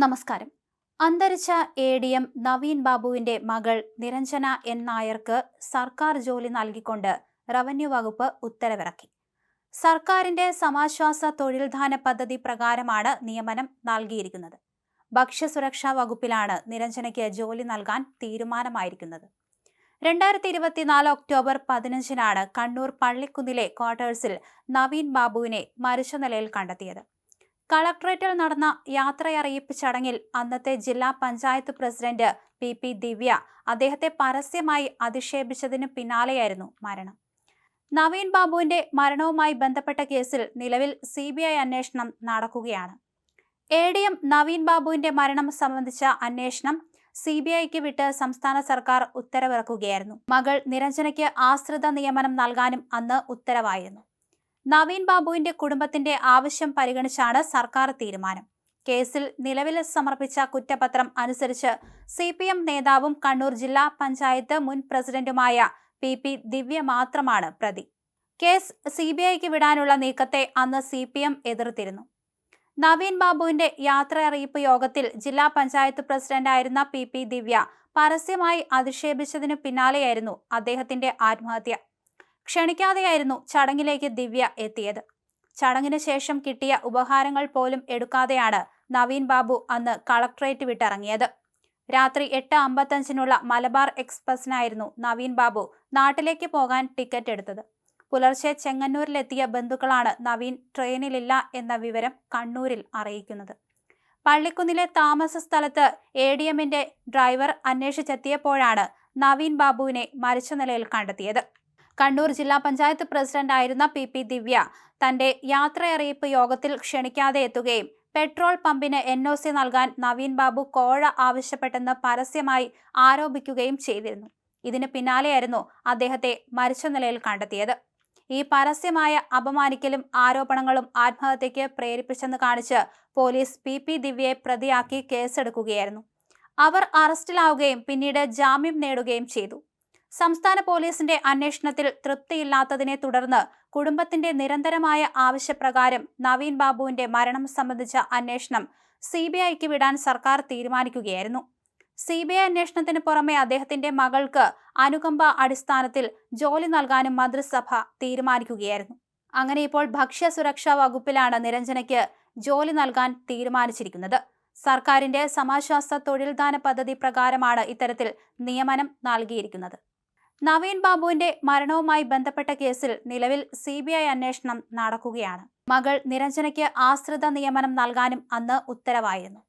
നമസ്കാരം. അന്തരിച്ച ADM നവീൻ ബാബുവിന്റെ മകൾ നിരഞ്ജന N നായർക്ക് സർക്കാർ ജോലി നൽകിക്കൊണ്ട് റവന്യൂ വകുപ്പ് ഉത്തരവിറക്കി. സർക്കാരിന്റെ സമാശ്വാസ തൊഴിൽദാന പദ്ധതി പ്രകാരമാണ് നിയമനം നൽകിയിരിക്കുന്നത്. ഭക്ഷ്യസുരക്ഷാ വകുപ്പിലാണ് നിരഞ്ജനയ്ക്ക് ജോലി നൽകാൻ തീരുമാനമായിരിക്കുന്നത്. 2024 ഒക്ടോബർ 15-നാണ് കണ്ണൂർ പള്ളിക്കുന്നിലെ ക്വാർട്ടേഴ്സിൽ നവീൻ ബാബുവിനെ മരിച്ച നിലയിൽ കണ്ടെത്തിയത്. കളക്ടറേറ്റിൽ നടന്ന യാത്രയറിയിപ്പ് ചടങ്ങിൽ അന്നത്തെ ജില്ലാ പഞ്ചായത്ത് പ്രസിഡന്റ് PP ദിവ്യ അദ്ദേഹത്തെ പരസ്യമായി അധിക്ഷേപിച്ചതിന് പിന്നാലെയായിരുന്നു മരണം. നവീൻ ബാബുവിന്റെ മരണവുമായി ബന്ധപ്പെട്ട കേസിൽ നിലവിൽ CBI അന്വേഷണം നടക്കുകയാണ്. ADM നവീൻ ബാബുവിന്റെ മരണം സംബന്ധിച്ച അന്വേഷണം CBIക്ക് വിട്ട് സംസ്ഥാന സർക്കാർ ഉത്തരവിറക്കുകയായിരുന്നു. മകൾ നിരഞ്ജനയ്ക്ക് ആശ്രിത നിയമനം നൽകാനും അന്ന് ഉത്തരവായിരുന്നു. നവീൻ ബാബുവിന്റെ കുടുംബത്തിന്റെ ആവശ്യം പരിഗണിച്ചാണ് സർക്കാർ തീരുമാനം. കേസിൽ നിലവിൽ സമർപ്പിച്ച കുറ്റപത്രം അനുസരിച്ച് CPM നേതാവും കണ്ണൂർ ജില്ലാ പഞ്ചായത്ത് മുൻ പ്രസിഡന്റുമായ PP ദിവ്യ മാത്രമാണ് പ്രതി. കേസ് CBIക്ക് വിടാനുള്ള നീക്കത്തെ അന്ന് CPM എതിർത്തിരുന്നു. നവീൻ ബാബുവിന്റെ യാത്രയറിയിപ്പ് യോഗത്തിൽ ജില്ലാ പഞ്ചായത്ത് പ്രസിഡന്റായിരുന്ന PP ദിവ്യ പരസ്യമായി അധിക്ഷേപിച്ചതിനു പിന്നാലെയായിരുന്നു അദ്ദേഹത്തിന്റെ ആത്മഹത്യ. ക്ഷണിക്കാതെയായിരുന്നു ചടങ്ങിലേക്ക് ദിവ്യ എത്തിയത്. ചടങ്ങിന് ശേഷം കിട്ടിയ ഉപഹാരങ്ങൾ പോലും എടുക്കാതെയാണ് നവീൻ ബാബു അന്ന് കളക്ടറേറ്റ് വിട്ടിറങ്ങിയത്. രാത്രി 8:55-നുള്ള മലബാർ എക്സ്പ്രസിനായിരുന്നു നവീൻ ബാബു നാട്ടിലേക്ക് പോകാൻ ടിക്കറ്റ് എടുത്തത്. പുലർച്ചെ ചെങ്ങന്നൂരിലെത്തിയ ബന്ധുക്കളാണ് നവീൻ ട്രെയിനിലില്ല എന്ന വിവരം കണ്ണൂരിൽ അറിയിക്കുന്നത്. പള്ളിക്കുന്നിലെ താമസ സ്ഥലത്ത് ADMന്റെ ഡ്രൈവർ അന്വേഷിച്ചെത്തിയപ്പോഴാണ് നവീൻ ബാബുവിനെ മരിച്ച നിലയിൽ കണ്ടെത്തിയത്. കണ്ണൂർ ജില്ലാ പഞ്ചായത്ത് പ്രസിഡന്റ് ആയിരുന്ന PP ദിവ്യ തന്റെ യാത്രയറിയിപ്പ് യോഗത്തിൽ ക്ഷണിക്കാതെ എത്തുകയും പെട്രോൾ പമ്പിന് NOC നൽകാൻ നവീൻ ബാബു കോഴ ആവശ്യപ്പെട്ടെന്ന് പരസ്യമായി ആരോപിക്കുകയും ചെയ്തിരുന്നു. ഇതിന് പിന്നാലെയായിരുന്നു അദ്ദേഹത്തെ മരിച്ച നിലയിൽ കണ്ടെത്തിയത്. ഈ പരസ്യമായ അപമാനിക്കലും ആരോപണങ്ങളും ആത്മഹത്യയ്ക്ക് പ്രേരിപ്പിച്ചെന്ന് കാണിച്ച് പോലീസ് PP ദിവ്യയെ പ്രതിയാക്കി കേസെടുക്കുകയായിരുന്നു. അവർ അറസ്റ്റിലാവുകയും പിന്നീട് ജാമ്യം നേടുകയും ചെയ്തു. സംസ്ഥാന പോലീസിന്റെ അന്വേഷണത്തിൽ തൃപ്തിയില്ലാത്തതിനെ തുടർന്ന് കുടുംബത്തിന്റെ നിരന്തരമായ ആവശ്യപ്രകാരം നവീൻ ബാബുവിന്റെ മരണം സംബന്ധിച്ച അന്വേഷണം CBIക്ക് വിടാൻ സർക്കാർ തീരുമാനിക്കുകയായിരുന്നു. CBI അന്വേഷണത്തിന് പുറമെ അദ്ദേഹത്തിന്റെ മകൾക്ക് അനുകമ്പ അടിസ്ഥാനത്തിൽ ജോലി നൽകാനും മന്ത്രിസഭ തീരുമാനിക്കുകയായിരുന്നു. അങ്ങനെ ഇപ്പോൾ ഭക്ഷ്യസുരക്ഷാ വകുപ്പിലാണ് നിരഞ്ജനയ്ക്ക് ജോലി നൽകാൻ തീരുമാനിച്ചിരിക്കുന്നത്. സർക്കാരിന്റെ സമാശ്വാസ തൊഴിൽദാന പദ്ധതി പ്രകാരമാണ് ഇത്തരത്തിൽ നിയമനം നൽകിയിരിക്കുന്നത്. നവീൻ ബാബുവിന്റെ മരണവുമായി ബന്ധപ്പെട്ട കേസിൽ നിലവിൽ CBI അന്വേഷണം നടക്കുകയാണ്. മകൾ നിരഞ്ജനയ്ക്ക് ആശ്രിത നിയമനം നൽകാനും അന്ന് ഉത്തരവായിരുന്നു.